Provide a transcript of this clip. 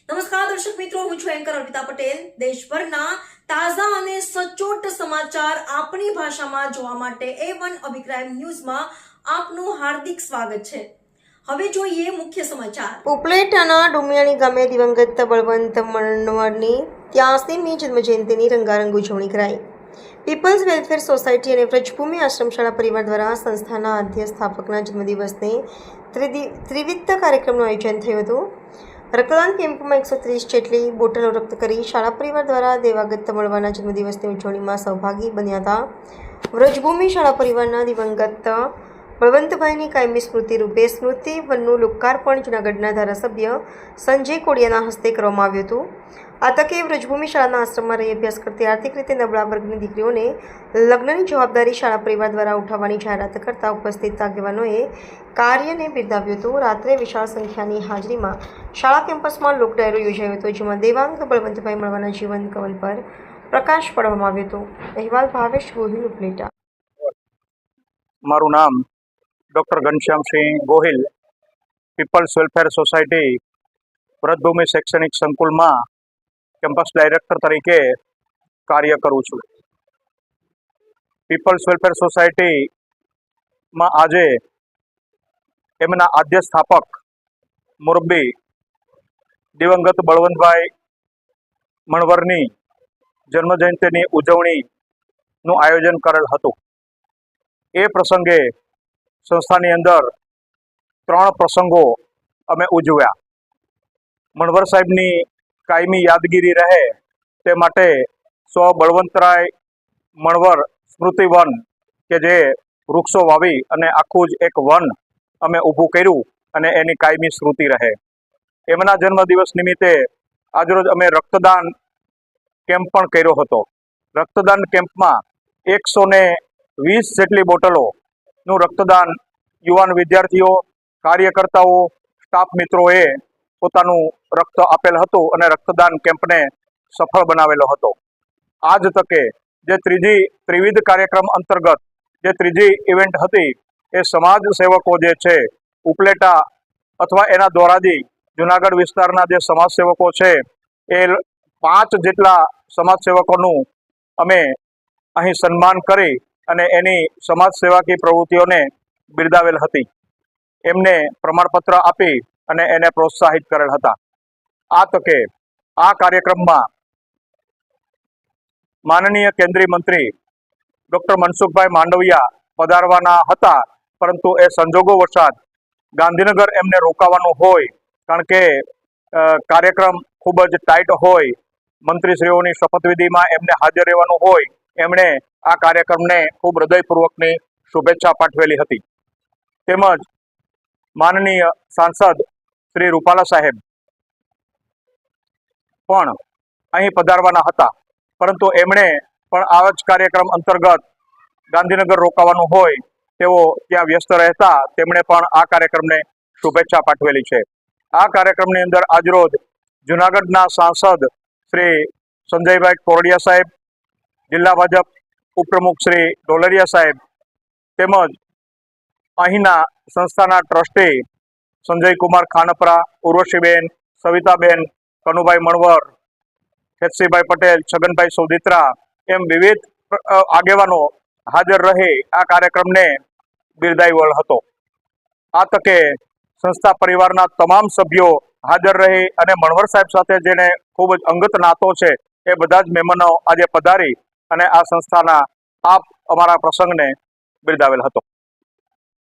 નમસ્કાર દર્શક મિત્રો, હું છું એન્કર અર્પિતા પટેલ। દેશભરના તાજા અને સચોટ સમાચાર આપણી ભાષામાં જોવા માટે A1 અભિપ્રાય ન્યૂઝમાં આપનું હાર્દિક સ્વાગત છે। હવે જોઈએ મુખ્ય સમાચાર। ઉપલેટાના ડુમિયાણી ગામે દિવંગત બળવંત મણવરની 83મી જન્મજયંતિની રંગારંગ ઉજવણી કરાઈ। પીપલ્સ વેલફેર સોસાયટી અને વ્રજભૂમિ આશ્રમશાળા પરિવાર દ્વારા સંસ્થાના આદ્ય સ્થાપકના જન્મદિવસને ત્રિવિધ કાર્યક્રમનું આયોજન થયું હતું। રક્તદાન કેમ્પમાં 130 જેટલી બોટલો રક્ત કરી શાળા પરિવાર દ્વારા દેવાગત મળવાના જન્મદિવસની ઉજવણીમાં સહભાગી બન્યા હતા। વ્રજભૂમિ શાળા પરિવારના દિવંગત બળવંતભાઈની કાયમી સ્મૃતિ રૂપે સ્મૃતિ વનનું લોકાર્પણ જૂનાગઢના ધારાસભ્ય સંજય કોડિયાના હસ્તે કરવામાં આવ્યું હતું। આ તકે વ્રજભૂમિ શાળાના આશ્રમમાં રહી અભ્યાસ કરતી આર્થિક રીતે નબળા વર્ગની દીકરીઓને લગ્નની જવાબદારી શાળા પરિવાર દ્વારા ઉઠાવવાની જાહેરાત કરતા ઉપસ્થિત આગેવાનોએ કાર્યને બિરદાવ્યું હતું। રાત્રે વિશાળ સંખ્યાની હાજરીમાં શાળા કેમ્પસમાં લોક ડાયરો યોજાયો હતો, જેમાં દેવાંગ બળવંતભાઈ મળવાના જીવન કવન પર પ્રકાશ પાડવામાં આવ્યો હતો। અહેવાલ ભાવેશ ગોહિલ, ઉપલેટા। મારું નામ doctor Ghanshyamsinh Gohil, people's welfare society Vrajbhoomi શૈક્ષણિક સંકુલમાં કેમ્પસ ડાયરેક્ટર તરીકે કાર્ય કરું છું। પીપલ્સ વેલફેર સોસાયટીમાં આજે એમના આદ્ય સ્થાપક મુરબ્બી દિવંગત બળવંતભાઈ મણવરની જન્મજયંતિની ઉજવણીનું આયોજન કરેલ હતું। એ પ્રસંગે સંસ્થાની અંદર 3 પ્રસંગો અમે ઉજવ્યા। મણવર સાહેબની કાયમી યાદગીરી રહે તે માટે સ્વ બળવંતરાય મણવર સ્મૃતિવન કે જે વૃક્ષો વાવી અને આખું જ એક વન અમે ઊભું કર્યું અને એની કાયમી સ્મૃતિ રહે। એમના જન્મદિવસ નિમિત્તે આજરોજ અમે રક્તદાન કેમ્પ પણ કર્યો હતો। રક્તદાન કેમ્પમાં 120 જેટલી બોટલોનું રક્તદાન યુવાન વિદ્યાર્થીઓ, કાર્યકર્તાઓ, સ્ટાફ મિત્રોએ પોતાનું રક્ત આપેલ હતું અને રક્તદાન કેમ્પને સફળ બનાવેલો હતો। આ જ તકે જે ત્રિવિધ કાર્યક્રમ અંતર્ગત જે ત્રીજી ઇવેન્ટ હતી એ સમાજ સેવકો જે છે ઉપલેટા અથવા એના દ્વારાજી જુનાગઢ વિસ્તારના જે સમાજ સેવકો છે એ 5 જેટલા સમાજ સેવકોનું અમે અહીં સન્માન કરી અને એની સમાજ સેવાકી પ્રવૃત્તિઓને બિરદાવેલ હતી। એમને પ્રમાણપત્ર આપી અને એને પ્રોત્સાહિત કરેલ હતા। આ તકે આ કાર્યક્રમમાં માનનીય કેન્દ્રીય મંત્રી ડૉક્ટર મનસુખભાઈ માંડવિયા પધારવાના હતા, પરંતુ એ સંજોગો વસાત ગાંધીનગર એમને રોકાવાનું હોય, કારણ કે કાર્યક્રમ ખૂબ જ ટાઈટ હોય, મંત્રીશ્રીઓની શપથવિધિમાં એમને હાજર રહેવાનું હોય, એમણે આ કાર્યક્રમને ખૂબ હૃદયપૂર્વકની શુભેચ્છા પાઠવેલી હતી। તેમજ માનનીય સાંસદ શ્રી રૂપાલા સાહેબ પણ અહીં પધારવાના હતા, પરંતુ એમણે પણ આ જ કાર્યક્રમ અંતર્ગત ગાંધીનગર રોકાવાનું હોય તેઓ ત્યાં વ્યસ્ત રહેતા તેમણે પણ આ કાર્યક્રમને શુભેચ્છા પાઠવેલી છે। આ કાર્યક્રમની અંદર આજરોજ જૂનાગઢના સાંસદ શ્રી સંજયભાઈ કોરડિયા સાહેબ, જિલ્લા ભાજપ ઉપપ્રમુખ શ્રી ડોલરિયા સાહેબ, તેમજ અહીંના સંસ્થાના ટ્રસ્ટી સંજયકુમાર ખાનપરા, ઉર્વશીબેન, સવિતાબેન, કનુભાઈ મણવર, ખેતસીભાઈ પટેલ, છગનભાઈ સોદિત્રા એમ વિવિધ આગેવાનો હાજર રહી આ કાર્યક્રમને બિરદાવ્યો હતો। આ તકે સંસ્થા પરિવારના તમામ સભ્યો હાજર રહી અને મણવર સાહેબ સાથે જેને ખૂબ જ અંગત નાતો છે એ બધા જ મહેમાનો આજે પધારી અને આ સંસ્થાના અમારા પ્રસંગને બિરદાવેલ હતો।